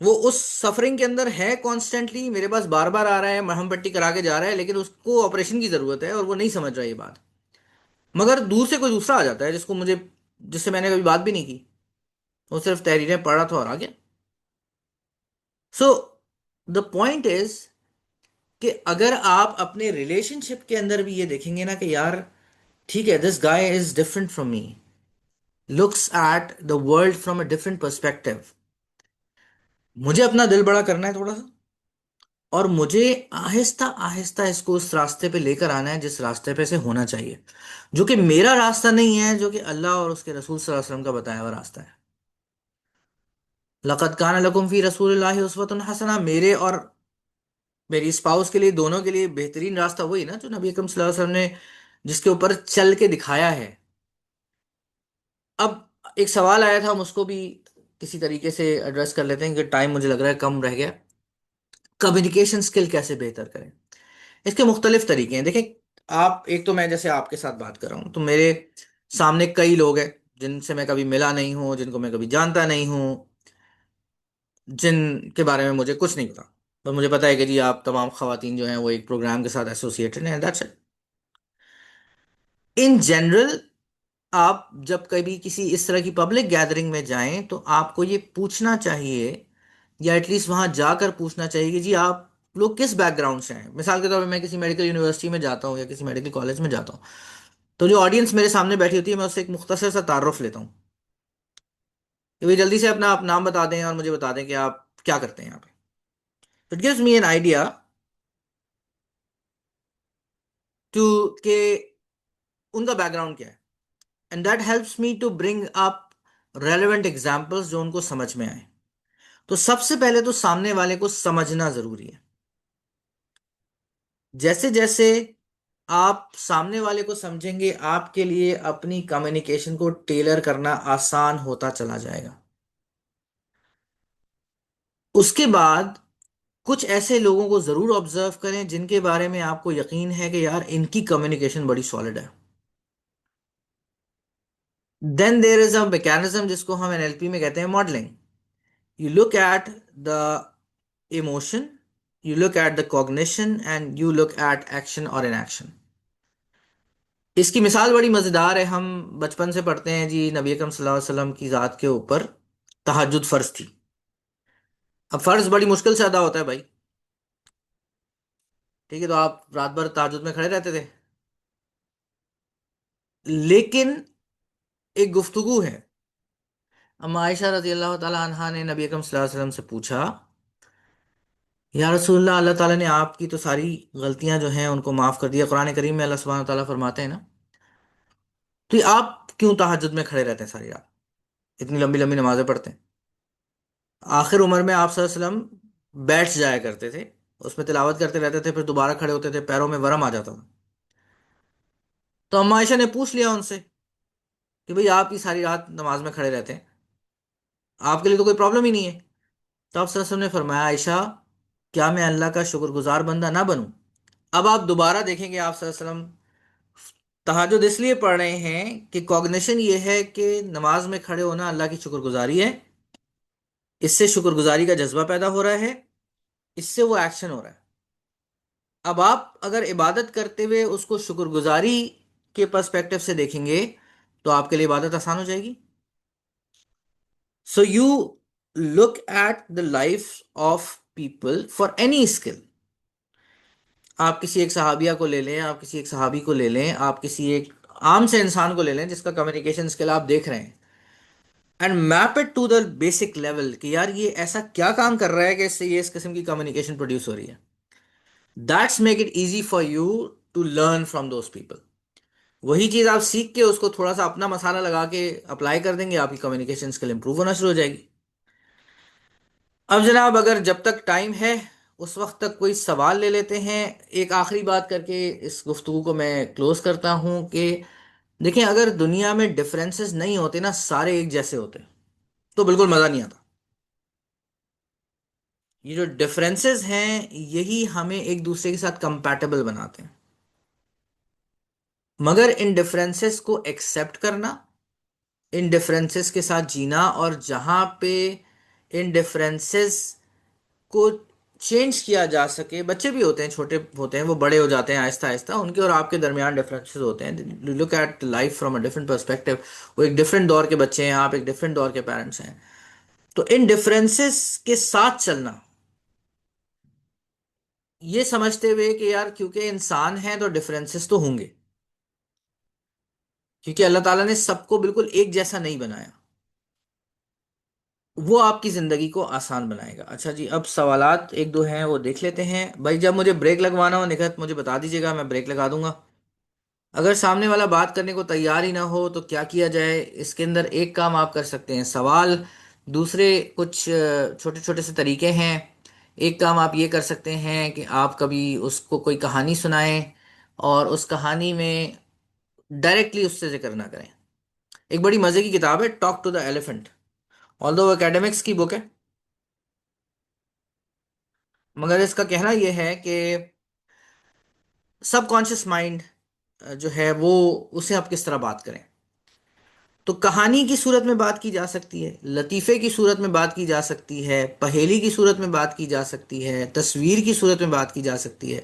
वो उस सफरिंग के अंदर है कॉन्स्टेंटली, मेरे पास बार बार आ रहा है, मरहम पट्टी करा के जा रहा है, लेकिन उसको ऑपरेशन की जरूरत है और वो नहीं समझ रहा ये बात। मगर दूर से कोई दूसरा आ जाता है जिसको मुझे, जिससे मैंने कभी बात भी नहीं की, वो सिर्फ तहरीरें पढ़ रहा था और आ गया। सो द पॉइंट इज कि अगर आप अपने रिलेशनशिप के अंदर भी ये देखेंगे ना कि यार ठीक है, this guy is different from me, looks at the world from a different perspective, मुझे अपना दिल बड़ा करना है थोड़ा सा, और मुझे आहिस्ता आहिस्ता इसको उस रास्ते पे लेकर आना है जिस रास्ते पे से होना चाहिए, जो कि मेरा रास्ता नहीं है, जो कि अल्लाह और उसके रसूल सल्लल्लाहु अलैहि वसल्लम का बताया हुआ रास्ता है। लक़द कान लकुम फी रसूलिल्लाहि उस्वतुन हसना, मेरे और मेरी स्पाउस के लिए, दोनों के लिए बेहतरीन रास्ता वही ना जो नबी अकरम सल्लल्लाहु अलैहि वसल्लम ने, जिसके ऊपर चल के दिखाया है। अब एक सवाल आया था, हम उसको भी किसी तरीके से एड्रेस कर लेते हैं कि टाइम मुझे लग रहा है कम रह गया। कम्युनिकेशन स्किल कैसे बेहतर करें? इसके मुख्तलिफ तरीके हैं, देखें। आप एक तो, मैं जैसे आपके साथ बात कर रहा हूं तो मेरे सामने कई लोग हैं जिनसे मैं कभी मिला नहीं हूं, जिनको मैं कभी जानता नहीं हूं, जिनके बारे में मुझे कुछ नहीं पता। पर मुझे पता है कि जी आप तमाम खवातीन जो हैं वो एक प्रोग्राम के साथ एसोसिएटेड हैं, दैट्स इट। इन जनरल, आप जब कभी किसी इस तरह की पब्लिक गैदरिंग में जाएं तो आपको ये पूछना चाहिए, या एटलीस्ट वहां जाकर पूछना चाहिए कि जी आप लोग किस बैकग्राउंड से हैं। मिसाल के तौर पे मैं किसी मेडिकल यूनिवर्सिटी में जाता हूँ या किसी मेडिकल कॉलेज में जाता हूँ, तो जो ऑडियंस मेरे सामने बैठी होती है मैं उससे एक मुख्तसर सा तारुफ लेता हूँ कि भाई जल्दी से अपना आप नाम बता दें और मुझे बता दें कि आप क्या करते हैं यहाँ पे। It gives me an idea to के उनका बैकग्राउंड क्या है, and that helps me to bring up relevant examples जो उनको समझ में आए। तो सबसे पहले तो सामने वाले को समझना जरूरी है। जैसे जैसे आप सामने वाले को समझेंगे, आपके लिए अपनी कम्युनिकेशन को टेलर करना आसान होता चला जाएगा। उसके बाद कुछ ऐसे लोगों को जरूर ऑब्जर्व करें जिनके बारे में आपको यकीन है कि यार इनकी कम्युनिकेशन बड़ी सॉलिड है। Then there is a mechanism जिसको हम एनएलपी में कहते हैं modelling. You look at the emotion, you look at the cognition, and you look at action और इनएक्शन। इसकी मिसाल बड़ी मजेदार है। हम बचपन से पढ़ते हैं जी नबी अकरम सल्लल्लाहु अलैहि वसल्लम की जात के ऊपर तहज्जुद फर्ज थी। अब फर्ज बड़ी मुश्किल से अदा होता है भाई, ठीक है, तो आप रात भर तहज्जुद में खड़े रहते थे। लेकिन एक गुफ्तगू है, अम्मा आयशा रजी अल्लाह ताला अन्हा ने नबी अकरम सल्लल्लाहु अलैहि वसल्लम से पूछा, या रसूलल्लाह, अल्लाह ताला ने आपकी तो सारी गलतियां जो हैं उनको माफ कर दिया, कुरान करीम में अल्लाह सुब्हानहू ताला फरमाते हैं ना, तो ये आप क्यों तहज्जुद में खड़े रहते हैं सारी रात, इतनी लंबी लंबी नमाजें पढ़ते हैं? आखिर उम्र में आप सल्लल्लाहु अलैहि वसल्लम बैठ जाया करते थे, उसमें तिलावत करते रहते थे, फिर दोबारा खड़े होते थे, पैरों में वरम आ जाता था। तो अम्मा आयशा ने पूछ लिया उनसे कि भाई आप ही सारी रात नमाज में खड़े रहते हैं, आपके लिए तो कोई प्रॉब्लम ही नहीं है। तो आप सल्लल्लाहु अलैहि वसल्लम ने फरमाया, आयशा क्या मैं अल्लाह का शुक्रगुजार बंदा ना बनूं? अब आप दोबारा देखेंगे, आप सल्लल्लाहु अलैहि वसल्लम तहज्जुद इसलिए पढ़ रहे हैं कि कॉग्निशन ये है कि नमाज में खड़े होना अल्लाह की शुक्रगुजारी है, इससे शुक्रगुजारी का जज्बा पैदा हो रहा है, इससे वो एक्शन हो रहा है। अब आप अगर इबादत करते हुए उसको शुक्रगुजारी के पर्सपेक्टिव से देखेंगे तो आपके लिए इबादत आसान हो जाएगी। So you look at the life of people for any skill. आप किसी एक सहाबिया को ले लें, आप किसी एक सहाबी को ले लें, आप किसी एक आम से इंसान को ले लें जिसका कम्युनिकेशन स्किल आप देख रहे हैं, and map it to the basic level कि यार ये ऐसा क्या काम कर रहा है कि इससे ये इस किस्म की कम्युनिकेशन प्रोड्यूस हो रही है। That's make it easy for you to learn from those people. वही चीज आप सीख के उसको थोड़ा सा अपना मसाला लगा के अप्लाई कर देंगे, आपकी कम्युनिकेशन स्किल इंप्रूव होना शुरू हो जाएगी। अब जनाब, अगर जब तक टाइम है उस वक्त तक कोई सवाल ले लेते हैं। एक आखिरी बात करके इस गुफ्तगू को मैं क्लोज करता हूं कि देखें, अगर दुनिया में डिफरेंसेस नहीं होते ना, सारे एक जैसे होते, तो बिल्कुल मजा नहीं आता। ये जो डिफरेंसेस हैं, यही हमें एक दूसरे के साथ कंपैटिबल बनाते हैं। मगर इन डिफरेंसेस को एक्सेप्ट करना, इन डिफरेंसेस के साथ जीना, और जहां पे इन डिफरेंसेस को चेंज किया जा सके, बच्चे भी होते हैं, छोटे होते हैं, वो बड़े हो जाते हैं आहिस्ता आहिस्ता, उनके और आपके दरमियान डिफरेंसेस होते हैं। Look at life from a different perspective. वो एक डिफरेंट दौर के बच्चे हैं, आप एक डिफरेंट दौर के पेरेंट्स हैं। तो इन डिफरेंसेस के साथ चलना, ये समझते हुए कि यार क्योंकि इंसान है तो डिफरेंसेस तो होंगे, क्योंकि अल्लाह ताला ने सबको बिल्कुल एक जैसा नहीं बनाया। वो आपकी जिंदगी को आसान बनाएगा। अच्छा जी, अब सवालात एक दो हैं वो देख लेते हैं। भाई जब मुझे ब्रेक लगवाना हो निखत, मुझे बता दीजिएगा, मैं ब्रेक लगा दूंगा। अगर सामने वाला बात करने को तैयार ही ना हो तो क्या किया जाए? इसके अंदर एक काम आप कर सकते हैं, सवाल। दूसरे कुछ छोटे छोटे से तरीके हैं। एक काम आप ये कर सकते हैं कि आप कभी उसको कोई कहानी सुनाएं, और उस कहानी में डायरेक्टली उससे जिक्र ना करें। एक बड़ी मजे की किताब है, talk to the elephant. Although वो एकेडमिक्स की बुक है, मगर इसका कहना यह है कि सबकॉन्शियस माइंड जो है वो, उसे आप किस तरह बात करें। तो कहानी की सूरत में बात की जा सकती है, लतीफे की सूरत में बात की जा सकती है, पहेली की सूरत में बात की जा सकती है, तस्वीर की सूरत में बात की जा सकती है,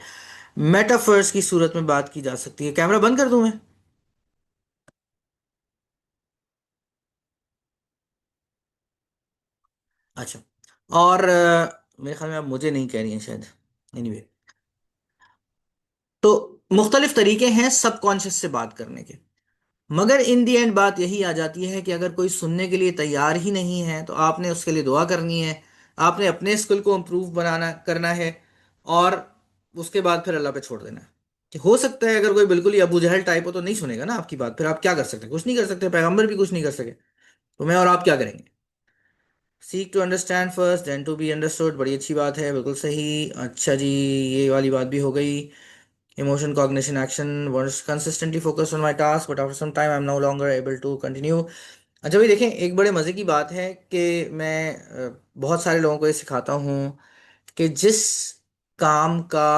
मेटाफर्स की सूरत में बात की जा सकती है। कैमरा बंद कर दूं मैं? अच्छा। और मेरे ख्याल में आप मुझे नहीं कह रही हैं शायद। एनीवे, तो मुख्तलिफ तरीके हैं सबकॉन्शियस से बात करने के। मगर इन दी एंड बात यही आ जाती है कि अगर कोई सुनने के लिए तैयार ही नहीं है तो आपने उसके लिए दुआ करनी है। आपने अपने स्किल को इम्प्रूव बनाना करना है, और उसके बाद फिर अल्लाह पे छोड़ देना है। कि हो सकता है अगर कोई बिल्कुल ही अबू जहल टाइप हो तो नहीं सुनेगा ना आपकी बात, फिर आप क्या कर सकते हैं? कुछ नहीं कर सकते, पैगंबर भी कुछ नहीं कर सके, तो मैं और आप क्या करेंगे? Seek to understand first then to be understood, बड़ी अच्छी बात है, बिल्कुल सही। अच्छा जी, ये वाली बात भी हो गई। Emotion, cognition, action was consistently focused on my task, but after some time I'm no longer able to continue. अच्छा भाई, देखें, एक बड़े मज़े की बात है कि मैं बहुत सारे लोगों को ये सिखाता हूँ कि जिस काम का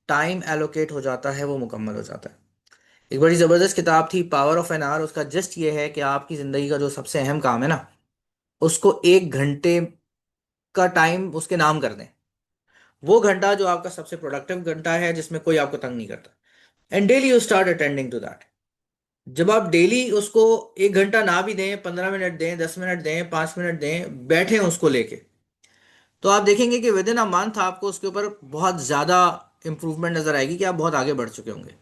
टाइम एलोकेट हो जाता है वो मुकम्मल हो जाता है। एक बड़ी ज़बरदस्त किताब थी, पावर ऑफ एन आवर। उसका जस्ट ये है कि आपकी ज़िंदगी का जो सबसे अहम काम है ना, उसको 1 घंटे का टाइम उसके नाम कर दें। वो घंटा जो आपका सबसे प्रोडक्टिव घंटा है, जिसमें कोई आपको तंग नहीं करता, and daily you start attending to that. जब आप डेली उसको 1 घंटा ना भी दें, 15 मिनट दें, 10 मिनट दें, 5 मिनट दें, बैठे उसको लेके, तो आप देखेंगे कि विद इन अ मंथ आपको उसके ऊपर बहुत ज्यादा इंप्रूवमेंट नजर आएगी, कि आप बहुत आगे बढ़ चुके होंगे।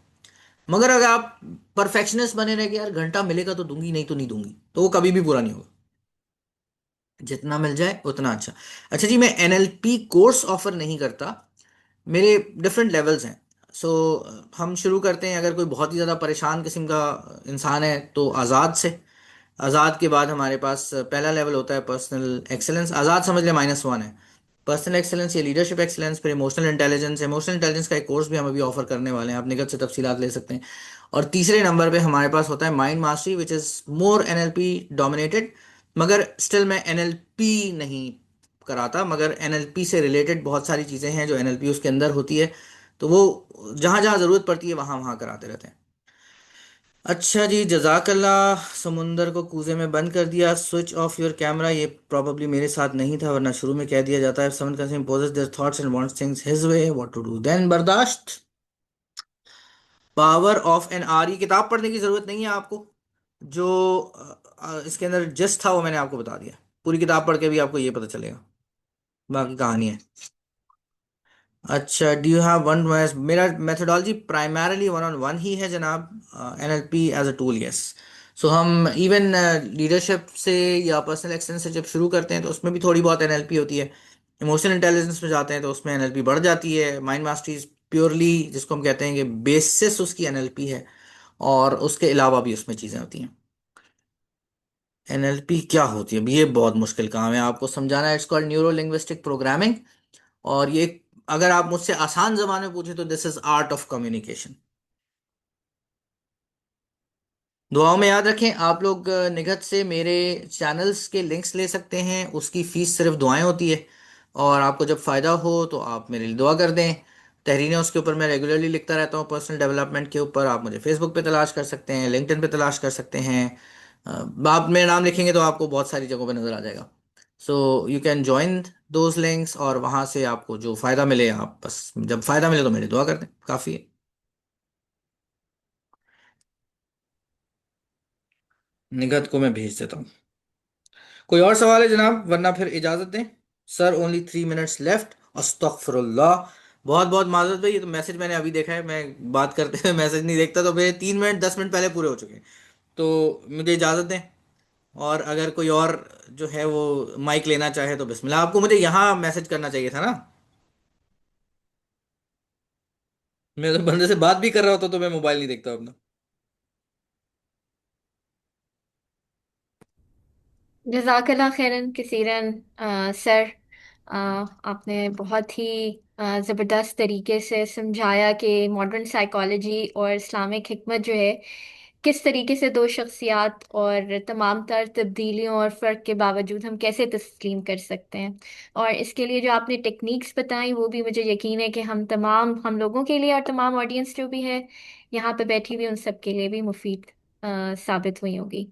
मगर अगर आप परफेक्शनिस्ट बने रहे कि यार घंटा मिलेगा तो दूंगी, नहीं तो नहीं दूंगी, तो वो कभी भी पूरा नहीं होगा। जितना मिल जाए उतना अच्छा। अच्छा जी, मैं एनएलपी कोर्स ऑफर नहीं करता, मेरे डिफरेंट लेवल्स हैं। सो हम शुरू करते हैं। अगर कोई बहुत ही ज़्यादा परेशान किस्म का इंसान है तो आज़ाद से। आज़ाद के बाद हमारे पास पहला लेवल होता है पर्सनल एक्सेलेंस। आज़ाद समझ लें -1 है। पर्सनल एक्सेलेंस या लीडरशिप एक्सेलेंस, फिर इमोशनल इंटेलिजेंस। इमोशनल इंटेलिजेंस का एक कोर्स भी हम अभी ऑफर करने वाले हैं, आप निकट से तफसीलात ले सकते हैं। और तीसरे नंबर पे हमारे पास होता है mind mastery, which is more NLP dominated. मगर स्टिल मैं एनएलपी नहीं कराता, मगर एनएलपी से रिलेटेड बहुत सारी चीज़ें हैं जो एनएलपी उसके अंदर होती है, तो वो जहाँ जहाँ ज़रूरत पड़ती है वहाँ वहाँ कराते रहते हैं। अच्छा जी, जजाकल्लाह। समुंदर को कूजे में बंद कर दिया, स्विच ऑफ योर कैमरा। ये प्रॉब्ली मेरे साथ नहीं था, वरना शुरू में कह दिया जाता है समन का imposes their thoughts and wants things his way, what to do then? बर्दाश्त। पावर ऑफ एन आर, ये किताब पढ़ने की जरूरत नहीं है आपको। जो इसके अंदर जस्ट था वो मैंने आपको बता दिया। पूरी किताब पढ़ के भी आपको ये पता चलेगा, बाकी कहानी है। अच्छा, डू यू हैव वन? मेरा methodology primarily one on one ही है जनाब। NLP as a tool, yes. So हम इवन लीडरशिप से या पर्सनल एक्सेलेंस से जब शुरू करते हैं तो उसमें भी थोड़ी बहुत एनएलपी होती है। इमोशनल इंटेलिजेंस में जाते हैं तो उसमें एनएलपी बढ़ जाती है। माइंड मास्टरी प्योरली जिसको हम कहते हैं कि बेसिस उसकी एनएलपी है, और उसके अलावा भी उसमें चीजें होती हैं। एनएलपी क्या होती है, ये बहुत मुश्किल काम है आपको समझाना। It's called neuro linguistic programming. और ये, अगर आप मुझसे आसान जबान में पूछे तो this is art of communication. दुआओं में याद रखें आप लोग। निगत से मेरे चैनल्स के लिंक्स ले सकते हैं, उसकी फीस सिर्फ दुआएं होती है। और आपको जब फ़ायदा हो तो आप मेरे लिए दुआ कर दें। तहरीरें उसके ऊपर मैं रेगुलरली लिखता रहता हूँ, पर्सनल डेवलपमेंट के ऊपर। आप मुझे फेसबुक पे तलाश कर सकते हैं, लिंक्डइन पे तलाश कर सकते हैं। आप मेरा नाम लिखेंगे तो आपको बहुत सारी जगहों पे नज़र आ जाएगा। So you can join those links, और वहाँ से आपको जो फ़ायदा मिले, आप बस जब फ़ायदा मिले तो मेरी दुआ कर दें, काफ़ी है। निगत को मैं भेज देता हूँ। कोई और सवाल है जनाब, वरना फिर इजाजत दें। Sir only 3 minutes left. अस्तगफिरुल्लाह। बहुत बहुत माजरत भाई, ये तो मैसेज मैंने अभी देखा है, मैं बात करते हुए मैसेज नहीं देखता, तो मेरे 3 मिनट 10 मिनट पहले पूरे हो चुके हैं। तो मुझे इजाजत दें। और अगर कोई और जो है वो माइक लेना चाहे तो बिस्मिल्लाह। आपको मुझे यहाँ मैसेज करना चाहिए था ना। मैं तो बंदे से बात भी कर रहा होता तो मैं मोबाइल नहीं देखता अपना। जज़ाकल्लाह खैरन कसीरन सर। आपने बहुत ही ज़बरदस्त तरीके से समझाया कि मॉडर्न साइकोलॉजी और इस्लामिक हिकमत जो है, किस तरीके से दो शख्सियात और तमाम तर तब्दीलियों और फ़र्क के बावजूद हम कैसे तस्लीम कर सकते हैं। और इसके लिए जो आपने टेक्निक्स बताई वो भी मुझे यकीन है कि हम लोगों के लिए और तमाम ऑडियंस जो भी है यहाँ पे बैठी हुई उन सब के लिए भी मुफीद साबित हुई होगी।